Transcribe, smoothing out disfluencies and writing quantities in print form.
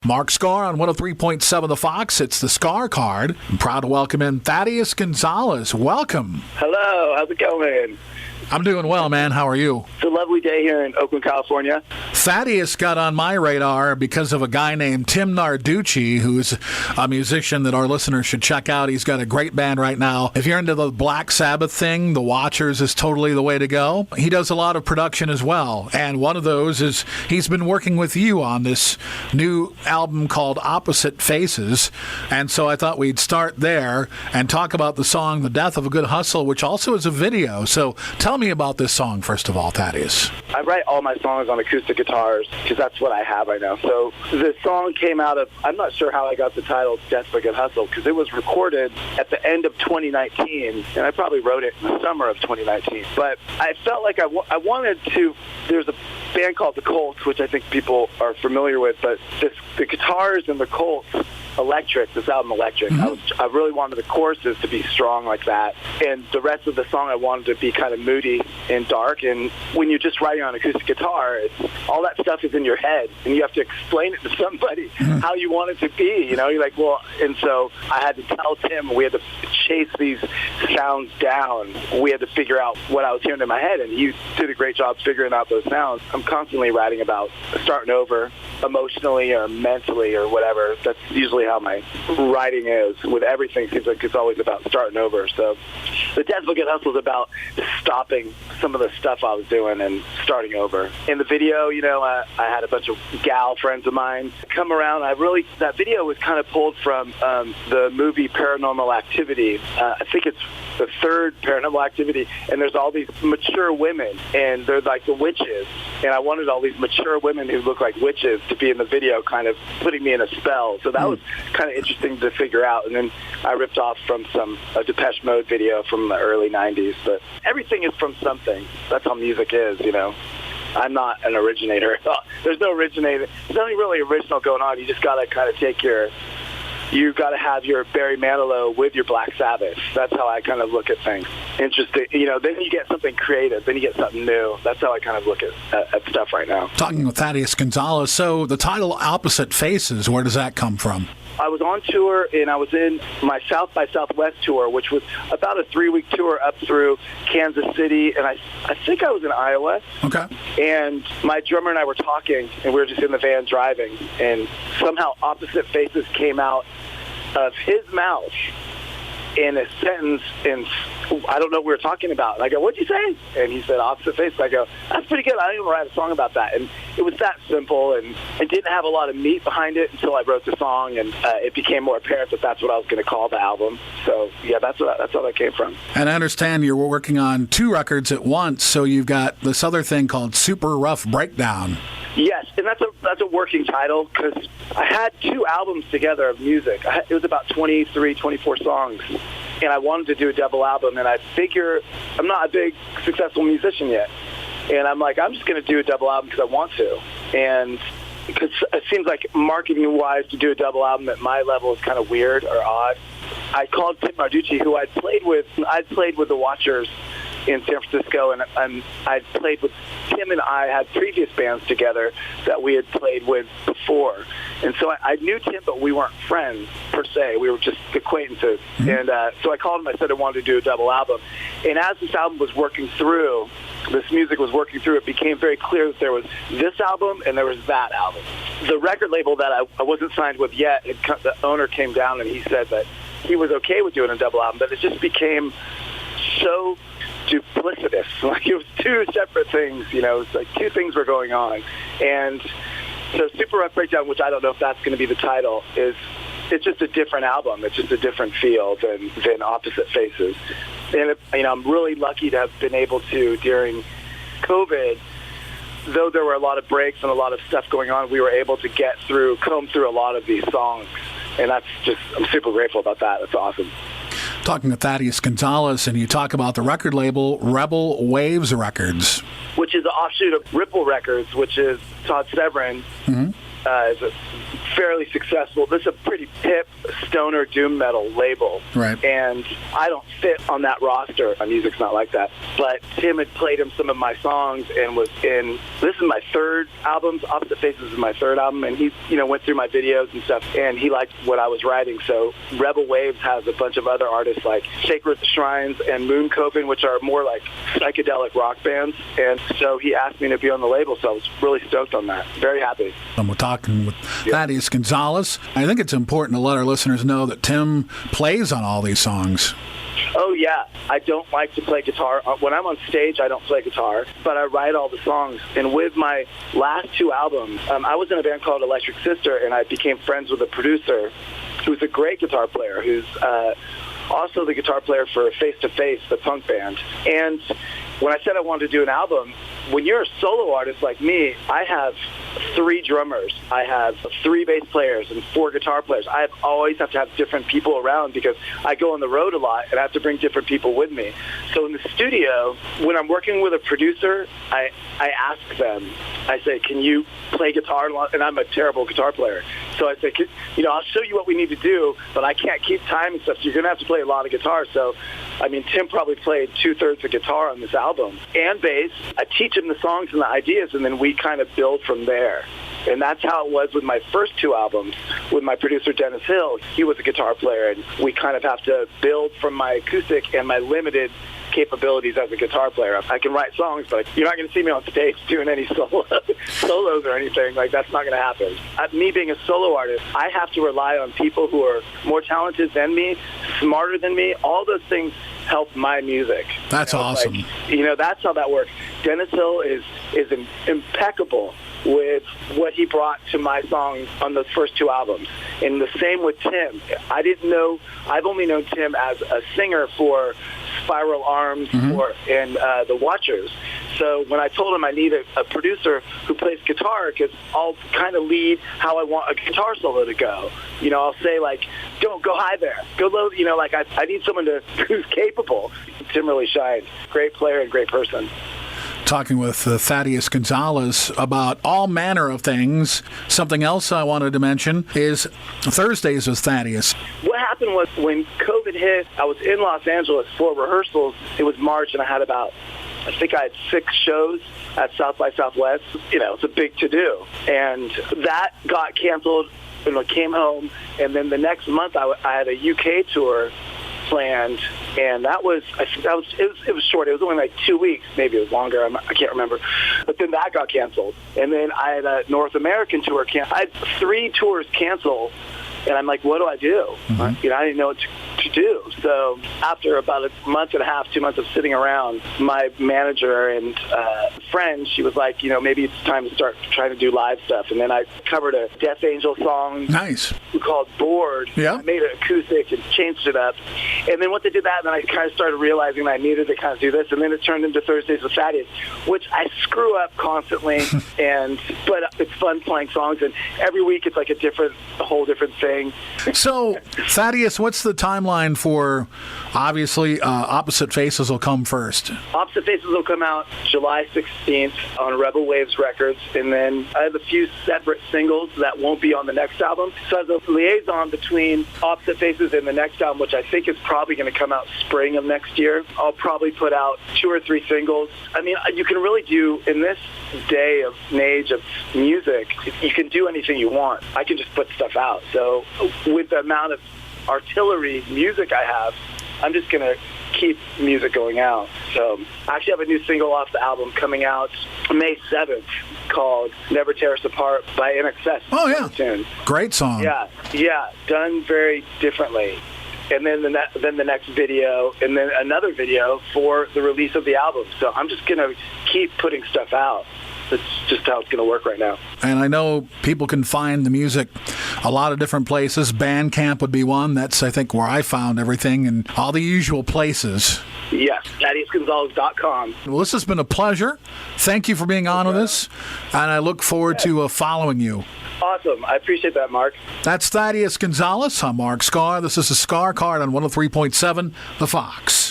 Mark Skaar on 103.7 The Fox. It's the Skaar Kaard. I'm proud to welcome in Thadeus Gonzalez. Welcome. Hello, how's it going? I'm doing well, man. How are you? It's a lovely day here in Oakland, California. Thaddeus got on my radar because of a guy named Tim Narducci, who's a musician that our listeners should check out. He's got a great band right now. If you're into the Black Sabbath thing, The Watchers is totally the way to go. He does a lot of production as well, and one of those is he's been working with you on this new album called Opposite Faces, and so I thought we'd start there and talk about the song The Death of a Good Hustle, which also is a video. So tell me about this song, first of all, Thaddeus. I write all my songs on acoustic guitars because that's what I have right now. So this song came out of, I'm not sure how I got the title Death of a Good Hustle, because it was recorded at the end of 2019, and I probably wrote it in the summer of 2019. But I felt like I wanted to, there's a band called The Colts, which I think people are familiar with, but the guitars in The Colts, Electric, this album Electric, I really wanted the choruses to be strong like that, and the rest of the song I wanted to be kind of moody and dark. And when you're just writing on acoustic guitar, all that stuff is in your head, and you have to explain it to somebody how you want it to be, you know? You're like, well, and so I had to tell Tim, we had to chase these sounds down. We had to figure out what I was hearing in my head, and he did a great job figuring out those sounds. I'm constantly writing about starting over emotionally or mentally or whatever. That's usually how my writing is. With everything, seems like it's always about starting over. So The Death of a Good Hustle is about stopping some of the stuff I was doing and starting over. In the video, you know, I had a bunch of gal friends of mine come around. That video was kind of pulled from the movie Paranormal Activity. I think it's the third Paranormal Activity, and there's all these mature women, and they're like the witches, and I wanted all these mature women who look like witches to be in the video, kind of putting me in a spell. So that was kind of interesting to figure out. And then I ripped off from a Depeche Mode video from the early 90s. But everything is from something. That's how music is, you know. I'm not an originator. There's no originator. There's nothing really original going on. You just got to kind of you got to have your Barry Manilow with your Black Sabbath. That's how I kind of look at things. Interesting. You know, then you get something creative. Then you get something new. That's how I kind of look at stuff right now. Talking with Thadeus Gonzalez. So the title Opposite Faces, where does that come from? I was on tour, and I was in my South by Southwest tour, which was about a 3-week tour up through Kansas City, and I think I was in Iowa. Okay. And my drummer and I were talking, and we were just in the van driving, and somehow Opposite Faces came out of his mouth in a sentence, and I don't know what we were talking about. And I go, what'd you say? And he said, Opposite Faces. I go, that's pretty good. I didn't even write a song about that. And it was that simple, and it didn't have a lot of meat behind it until I wrote the song, and it became more apparent that that's what I was going to call the album. So, yeah, that's where that came from. And I understand you're working on 2 records at once, so you've got this other thing called Super Rough Breakdown. Yes, and that's a working title, because I had 2 albums together of music. It was about 23, 24 songs, and I wanted to do a double album, and I figure I'm not a big successful musician yet, and I'm like, I'm just going to do a double album because I want to, and because it seems like marketing-wise to do a double album at my level is kind of weird or odd. I called Tim Narducci, who I'd played with The Watchers in San Francisco, and I'd played with Tim, and I had previous bands together that we had played with before. And so I knew Tim, but we weren't friends, per se. We were just acquaintances. And so I called him. I said I wanted to do a double album. And as this album was working through, this music was working through, it became very clear that there was this album and there was that album. The record label that I wasn't signed with yet, the owner came down and he said that he was okay with doing a double album, but it just became so duplicitous. Like, it was 2 separate things, you know. It's like 2 things were going on. And so Super Rough Breakdown, which I don't know if that's going to be the title, it's just a different album. It's just a different feel than Opposite Faces. And, you know, I'm really lucky to have been able to, during COVID, though there were a lot of breaks and a lot of stuff going on, we were able to comb through a lot of these songs. And I'm super grateful about that. That's awesome. Talking to Thadeus Gonzalez, and you talk about the record label Rebel Waves Records, which is an offshoot of Ripple Records, which is Todd Severin. Is a fairly successful. This is a pretty hip stoner doom metal label. Right. And I don't fit on that roster. My music's not like that. But Tim had played him some of my songs and was in, this is my third album, Opposite Faces is my third album, and he, went through my videos and stuff, and he liked what I was writing. So Rebel Waves has a bunch of other artists like Sacred Shrines and Moon Coven, which are more like psychedelic rock bands. And so he asked me to be on the label, so I was really stoked on that. Very happy. And we're talking with Thadeus Gonzalez. I think it's important to let our listeners know that Tim plays on all these songs. Oh, yeah. I don't like to play guitar. When I'm on stage, I don't play guitar, but I write all the songs. And with my last two albums, I was in a band called Electric Sister, and I became friends with a producer who's a great guitar player, who's also the guitar player for Face to Face, the punk band. And when I said I wanted to do an album, when you're a solo artist like me, I have 3 drummers, I have 3 bass players, and 4 guitar players. I always have to have different people around because I go on the road a lot and I have to bring different people with me. So in the studio, when I'm working with a producer, I ask them, I say, can you play guitar? And I'm a terrible guitar player. So I say, I'll show you what we need to do, but I can't keep time and stuff, so you're going to have to play a lot of guitar. So, Tim probably played 2/3 of guitar on this album and bass. I teach him the songs and the ideas, and then we kind of build from there. And that's how it was with my first 2 albums with my producer, Dennis Hill. He was a guitar player, and we kind of have to build from my acoustic and my limited capabilities as a guitar player. I can write songs, but you're not going to see me on stage doing any solos or anything. Like, that's not going to happen. Me being a solo artist, I have to rely on people who are more talented than me, smarter than me. All those things help my music. That's awesome. That's how that works. Dennis Hill is impeccable with what he brought to my songs on those first 2 albums. And the same with Tim. I've only known Tim as a singer for Spiral Arms and The Watchers. So when I told him I need a producer who plays guitar, because I'll kind of lead how I want a guitar solo to go. I'll say, like, don't go high there. Go low. I need someone who's capable. Tim really shined. Great player and great person. Talking with Thadeus Gonzalez about all manner of things. Something else I wanted to mention is Thursdays with Thaddeus. What happened was when COVID hit, I was in Los Angeles for rehearsals. It was March, and I had 6 shows at South by Southwest. It's a big to-do. And that got canceled, and I came home. And then the next month, I had a UK tour planned, and it was short. It was only like 2 weeks, maybe it was longer. I can't remember. But then that got canceled, and then I had a North American tour canceled. I had 3 tours canceled, and I'm like, what do I do? I didn't know what to do. So after about a month and a half, 2 months of sitting around, my manager and friend, she was like, maybe it's time to start trying to do live stuff. And then I covered a Death Angel song. Nice. Called Bored. Yeah. I made it acoustic and changed it up. And then once I did that, then I kind of started realizing I needed to kind of do this. And then it turned into Thursdays with Thaddeus, which I screw up constantly. But it's fun playing songs. And every week it's like a whole different thing. So, Thaddeus, what's the timeline for, obviously, Opposite Faces will come first? Opposite Faces will come out July 16th on Rebel Waves Records, and then I have a few separate singles that won't be on the next album. So as a liaison between Opposite Faces and the next album, which I think is probably going to come out spring of next year, I'll probably put out 2 or 3 singles. You can really do, in this day and age of music, you can do anything you want. I can just put stuff out. So with the amount of artillery music I have, I'm just going to keep music going out. So I actually have a new single off the album coming out May 7th called Never Tear Us Apart by NXS. Oh, yeah. Tune. Great song. Yeah, done very differently. And then the next video, and then another video for the release of the album. So I'm just going to keep putting stuff out. That's just how it's going to work right now. And I know people can find the music a lot of different places. Bandcamp would be one. That's, I think, where I found everything, and all the usual places. Yes, ThadeusGonzalez.com. Well, this has been a pleasure. Thank you for being on with us, and I look forward to following you. Awesome. I appreciate that, Mark. That's Thadeus Gonzalez. I'm Mark Skaar. This is the Skaar Kaard on 103.7 The Fox.